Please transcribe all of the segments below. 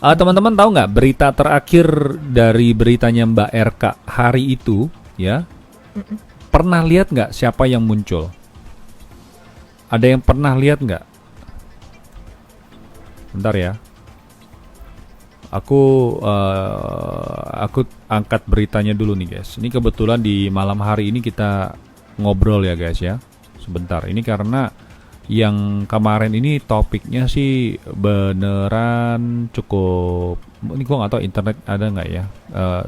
Teman-teman tahu nggak berita terakhir dari beritanya Mbak RK hari itu, ya? Pernah lihat nggak siapa yang muncul? Ada yang pernah lihat nggak? Bentar ya. Aku angkat beritanya dulu nih guys. Ini kebetulan di malam hari ini kita ngobrol ya guys ya. Sebentar. Ini karena yang kemarin ini topiknya sih beneran cukup. Ini gua nggak tahu internet ada nggak ya,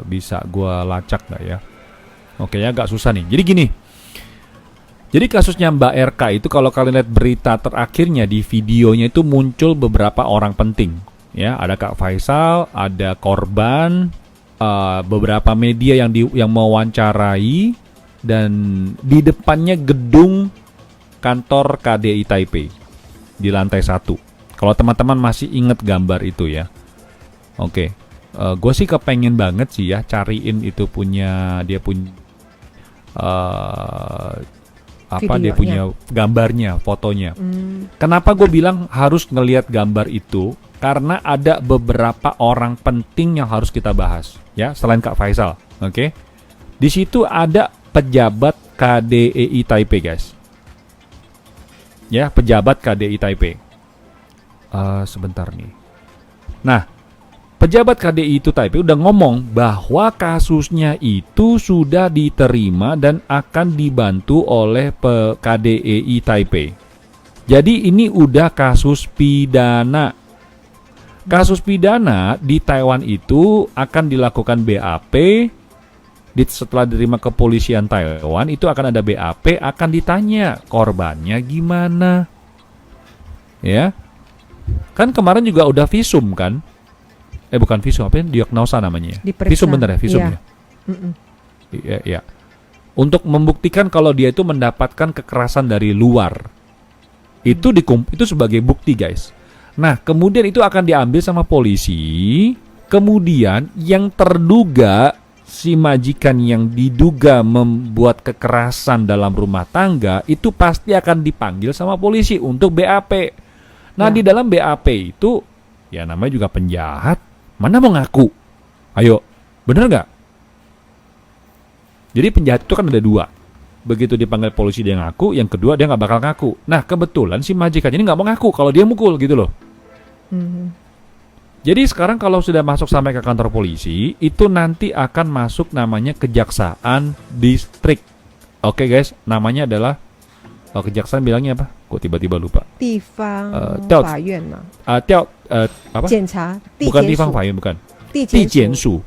bisa gua lacak nggak ya? Oke ya, agak susah nih. Jadi gini. Jadi kasusnya Mbak RK itu kalau kalian lihat berita terakhirnya di videonya itu muncul beberapa orang penting. Ya, ada Kak Faisal, ada korban, beberapa media yang mewawancarai, dan di depannya gedung kantor KDI Taipei di lantai 1. Kalau teman-teman masih ingat gambar itu ya. Oke. Gue sih kepengen banget sih ya cariin itu dia punya dia punya gambarnya, fotonya. Kenapa gue bilang harus ngelihat gambar itu? Karena ada beberapa orang penting yang harus kita bahas ya, selain Kak Faisal. Oke. Di situ ada pejabat KDI Taipei guys. Ya, pejabat KDI Taipei. Sebentar nih. Nah, pejabat KDI itu Taipei udah ngomong bahwa kasusnya itu sudah diterima dan akan dibantu oleh KDI Taipei. Jadi ini udah kasus pidana. Kasus pidana di Taiwan itu akan dilakukan BAP. Setelah diterima kepolisian Taiwan itu akan ada BAP, akan ditanya korbannya gimana, ya kan kemarin juga udah visum kan, bukan visum, apa ya, diagnosa namanya, visum bener ya, visum ya, ya, untuk membuktikan kalau dia itu mendapatkan kekerasan dari luar, itu sebagai bukti guys. Nah kemudian itu akan diambil sama polisi, kemudian yang terduga si majikan yang diduga membuat kekerasan dalam rumah tangga itu pasti akan dipanggil sama polisi untuk BAP. Nah di dalam BAP itu ya namanya juga penjahat, mana mau ngaku? Ayo, bener nggak? Jadi penjahat itu kan ada 2. Begitu dipanggil polisi dia ngaku, yang kedua dia nggak bakal ngaku. Nah kebetulan si majikan ini nggak mau ngaku kalau dia mukul gitu loh. Jadi sekarang kalau sudah masuk sampai ke kantor polisi, itu nanti akan masuk namanya kejaksaan distrik. Oke guys, namanya adalah kejaksaan bilangnya apa? Kok tiba-tiba lupa? Tifang apa? Bukan Tifang Fayun, bukan. Dijiansu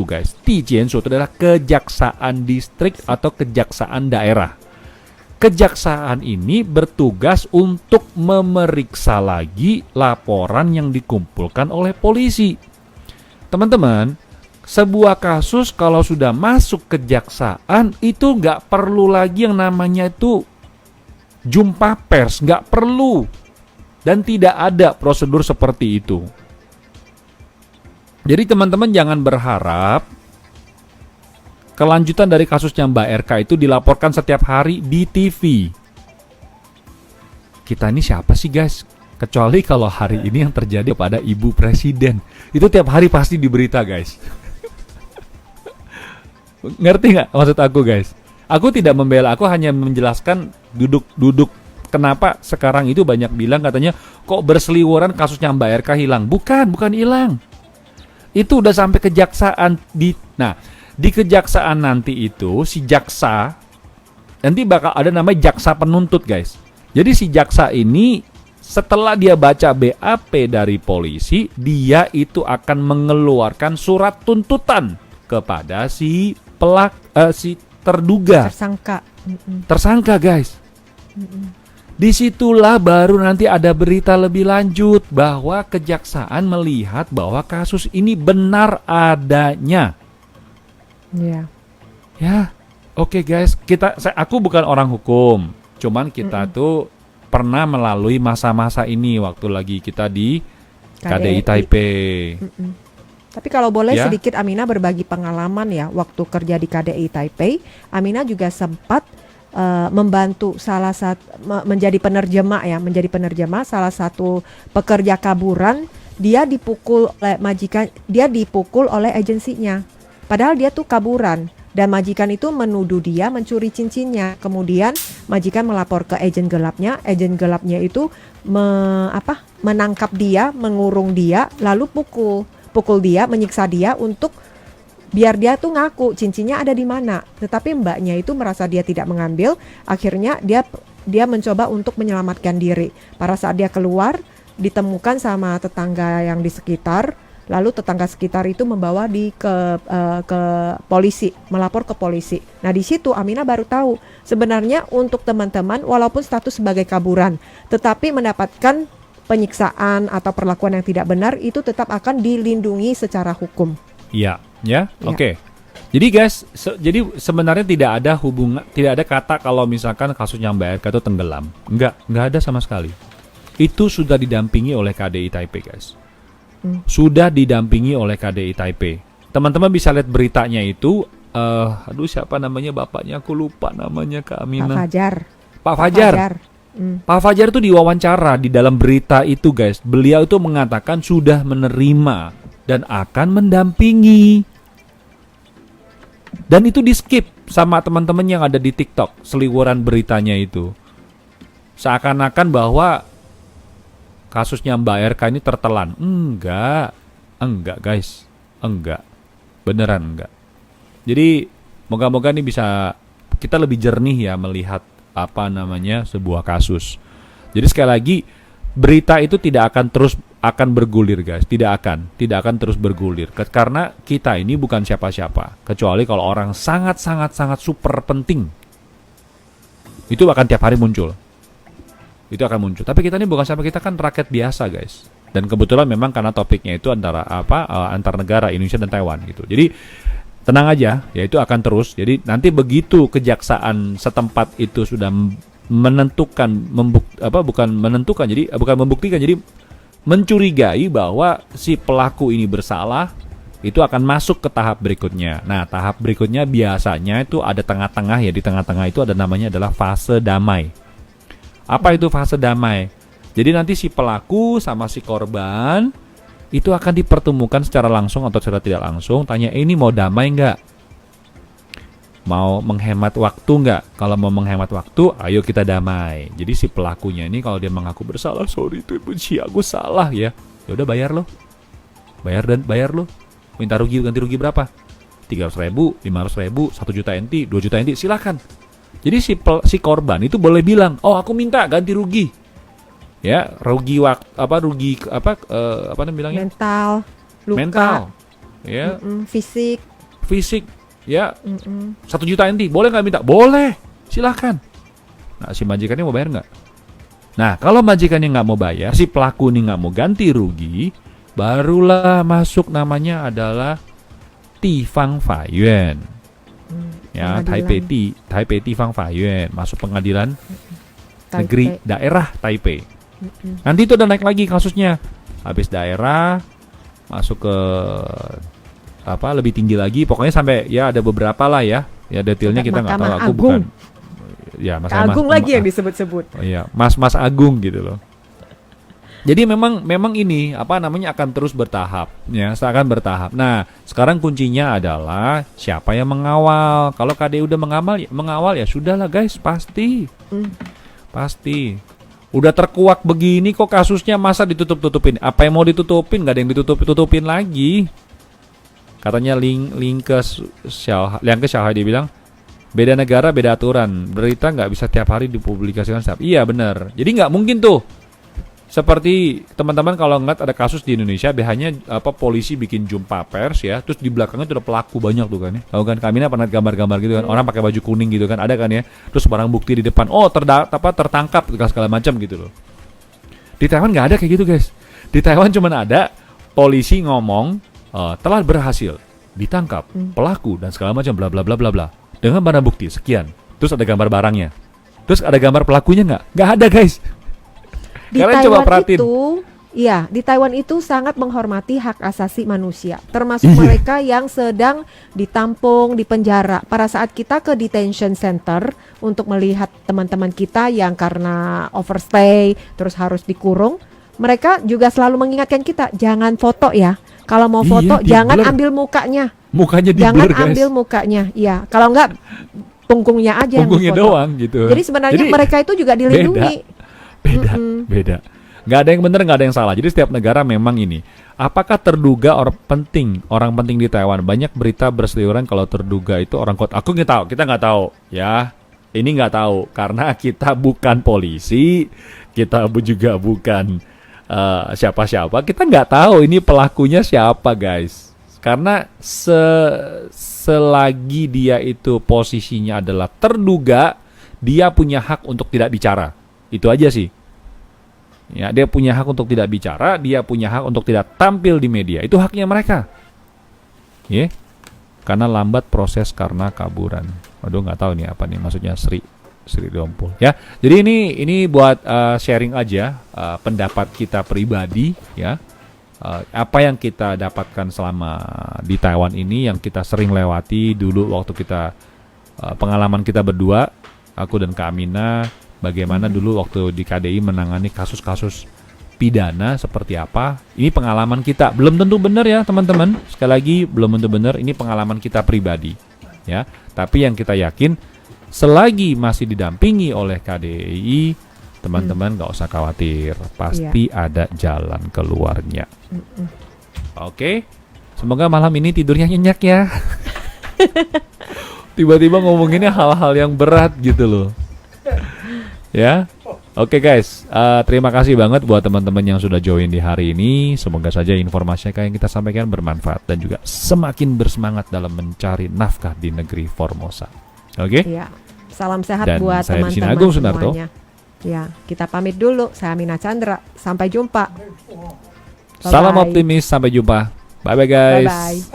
guys. Dijiansu itu adalah kejaksaan distrik atau kejaksaan daerah. Kejaksaan ini bertugas untuk memeriksa lagi laporan yang dikumpulkan oleh polisi. Teman-teman, sebuah kasus kalau sudah masuk kejaksaan itu nggak perlu lagi yang namanya itu jumpa pers, nggak perlu. Dan tidak ada prosedur seperti itu. Jadi teman-teman jangan berharap kelanjutan dari kasusnya Mbak RK itu dilaporkan setiap hari di TV. Kita ini siapa sih guys? Kecuali kalau hari ini yang terjadi pada Ibu Presiden. Itu tiap hari pasti di berita guys. Ngerti nggak maksud aku guys? Aku tidak membela, aku hanya menjelaskan duduk kenapa sekarang itu banyak bilang katanya kok berseliweran kasusnya Mbak RK hilang. Bukan hilang. Itu udah sampai kejaksaan di kejaksaan nanti itu si jaksa nanti bakal ada namanya jaksa penuntut guys. Jadi si jaksa ini setelah dia baca BAP dari polisi, dia itu akan mengeluarkan surat tuntutan kepada si terduga tersangka guys. Disitulah baru nanti ada berita lebih lanjut bahwa kejaksaan melihat bahwa kasus ini benar adanya. Ya, oke guys, aku bukan orang hukum, cuman kita tuh pernah melalui masa-masa ini waktu lagi kita di KDI Taipei. Tapi kalau boleh sedikit Amina berbagi pengalaman ya, waktu kerja di KDI Taipei, Amina juga sempat membantu menjadi penerjemah salah satu pekerja kaburan dia dipukul oleh majikan, dia dipukul oleh agensinya. Padahal dia tuh kaburan. Dan majikan itu menuduh dia mencuri cincinnya. Kemudian majikan melapor ke agen gelapnya. Agen gelapnya itu menangkap dia, mengurung dia, lalu pukul dia, menyiksa dia untuk biar dia tuh ngaku cincinnya ada di mana. Tetapi mbaknya itu merasa dia tidak mengambil. Akhirnya dia mencoba untuk menyelamatkan diri. Pada saat dia keluar, ditemukan sama tetangga yang di sekitar. Lalu tetangga sekitar itu membawa ke polisi, melapor ke polisi. Nah di situ Aminah baru tahu sebenarnya untuk teman-teman walaupun status sebagai kaburan, tetapi mendapatkan penyiksaan atau perlakuan yang tidak benar itu tetap akan dilindungi secara hukum. Iya, ya, oke. Jadi guys, jadi sebenarnya tidak ada hubungan, tidak ada kata kalau misalkan kasusnya Mbak Erka itu tenggelam. Enggak ada sama sekali. Itu sudah didampingi oleh KDI Taipei guys. Sudah didampingi oleh KDI Taipei. Teman-teman bisa lihat beritanya itu. Siapa namanya bapaknya? Aku lupa namanya Kak Aminah. Pak Fajar. Pak Fajar itu diwawancara di dalam berita itu guys. Beliau itu mengatakan sudah menerima dan akan mendampingi. Dan itu di skip sama teman-teman yang ada di TikTok. Seliweran beritanya itu. Seakan-akan bahwa kasusnya Mbak RK ini tertelan. Enggak guys. Enggak. Beneran enggak. Jadi moga-moga ini bisa kita lebih jernih ya melihat sebuah kasus. Jadi sekali lagi berita itu tidak akan bergulir guys. Tidak akan terus bergulir. Karena kita ini bukan siapa-siapa. Kecuali kalau orang sangat super penting. Itu akan tiap hari muncul. Itu akan muncul. Tapi kita ini bukan siapa, kita kan rakyat biasa guys. Dan kebetulan memang karena topiknya itu antar negara Indonesia dan Taiwan gitu. Jadi tenang aja, ya itu akan terus. Jadi nanti begitu kejaksaan setempat itu sudah menentukan bukan membuktikan, jadi mencurigai bahwa si pelaku ini bersalah, itu akan masuk ke tahap berikutnya. Nah, tahap berikutnya biasanya itu ada tengah-tengah ya, di tengah-tengah itu ada namanya adalah fase damai. Apa itu fase damai? Jadi nanti si pelaku sama si korban itu akan dipertemukan secara langsung atau secara tidak langsung. Tanya, ini mau damai nggak? Mau menghemat waktu nggak? Kalau mau menghemat waktu, ayo kita damai. Jadi si pelakunya ini kalau dia mengaku bersalah, sorry itu benci aku salah ya. Ya udah bayar loh. Bayar loh. Minta ganti rugi berapa? 300.000, 500.000, 1 juta NT, 2 juta NT, silakan. Jadi si korban itu boleh bilang, oh aku minta ganti rugi, ya rugi bilangnya? Mental, luka, ya, fisik, ya, 1 juta NT, boleh nggak minta? Boleh, silakan. Nah si majikannya mau bayar nggak? Nah kalau majikannya nggak mau bayar, si pelaku ini nggak mau ganti rugi, barulah masuk namanya adalah Tifang Faiyuan. Ya, Taipei Tifang Faiyuan, masuk pengadilan negeri daerah Taipei. Nanti itu udah naik lagi kasusnya. Habis daerah masuk ke lebih tinggi lagi, pokoknya sampai ya ada beberapa lah ya. Ya detailnya kita nggak tahu, aku Agung. Bukan. Ya, Mas Agung lagi yang disebut-sebut. Iya, Mas Agung gitu loh. Jadi memang ini akan terus bertahap ya, akan bertahap. Nah, sekarang kuncinya adalah siapa yang mengawal. Kalau KDI udah mengawal ya sudahlah guys, pasti. Pasti. Udah terkuak begini kok kasusnya, masa ditutup-tutupin? Apa yang mau ditutupin? Gak ada yang ditutup-tutupin lagi. Katanya Liang ke Xiaohai dia bilang, beda negara beda aturan. Berita nggak bisa tiap hari dipublikasikan setiap. Iya benar. Jadi nggak mungkin tuh. Seperti teman-teman kalau ngeliat ada kasus di Indonesia, biasanya polisi bikin jumpa pers ya, terus di belakangnya tuh ada pelaku banyak tuh kan ya. Tahu kan, kami pernah gambar-gambar gitu kan, orang pakai baju kuning gitu kan, ada kan ya. Terus barang bukti di depan, tertangkap segala macam gitu loh. Di Taiwan nggak ada kayak gitu guys. Di Taiwan cuma ada polisi ngomong telah berhasil ditangkap pelaku dan segala macam bla bla bla bla bla dengan barang bukti sekian. Terus ada gambar barangnya. Terus ada gambar pelakunya nggak ada guys. Di Taiwan itu sangat menghormati hak asasi manusia, termasuk mereka yang sedang ditampung di penjara. Pada saat kita ke detention center untuk melihat teman-teman kita yang karena overstay terus harus dikurung, mereka juga selalu mengingatkan kita jangan foto ya. Kalau mau Iya, foto di jangan blur. ambil mukanya. Mukanya di Jangan blur, guys. ambil mukanya. Iya, kalau enggak punggungnya aja Punggungnya yang difoto. doang gitu. Jadi sebenarnya mereka itu juga dilindungi. Beda. Nggak ada yang benar, nggak ada yang salah. Jadi setiap negara memang ini. Apakah terduga orang penting di Taiwan? Banyak berita berseliweran kalau terduga itu orang kuat. Aku nggak tahu, kita nggak tahu, ya. Ini nggak tahu karena kita bukan polisi, kita juga bukan siapa-siapa. Kita nggak tahu ini pelakunya siapa, guys. Karena selagi dia itu posisinya adalah terduga, dia punya hak untuk tidak bicara. Itu aja sih. Ya, dia punya hak untuk tidak bicara, dia punya hak untuk tidak tampil di media. Itu haknya mereka. Ya. Karena lambat proses karena kaburan. Waduh, nggak tahu nih apa nih maksudnya Sri Dompul. Ya. Jadi ini buat sharing aja pendapat kita pribadi ya. Apa yang kita dapatkan selama di Taiwan ini yang kita sering lewati dulu waktu kita pengalaman kita berdua, aku dan Kak Amina. Bagaimana dulu waktu di KDI menangani kasus-kasus pidana seperti apa. Ini pengalaman kita. Belum tentu benar ya teman-teman. Sekali lagi belum tentu benar. Ini pengalaman kita pribadi. Ya. Tapi yang kita yakin selagi masih didampingi oleh KDI, teman-teman gak usah khawatir. Pasti ada jalan keluarnya. Oke. Semoga malam ini tidurnya nyenyak ya. Tiba-tiba ngomonginnya hal-hal yang berat gitu loh. Ya, oke guys, terima kasih banget buat teman-teman yang sudah join di hari ini. Semoga saja informasi yang kita sampaikan bermanfaat dan juga semakin bersemangat dalam mencari nafkah di negeri Formosa. Oke? Iya. Salam sehat Dan buat saya di sini teman-teman Agung Sunarto. semuanya. Ya, kita pamit dulu. Saya Mina Chandra. Sampai jumpa. Salam Bye-bye. optimis, sampai jumpa. Bye bye guys. Bye-bye.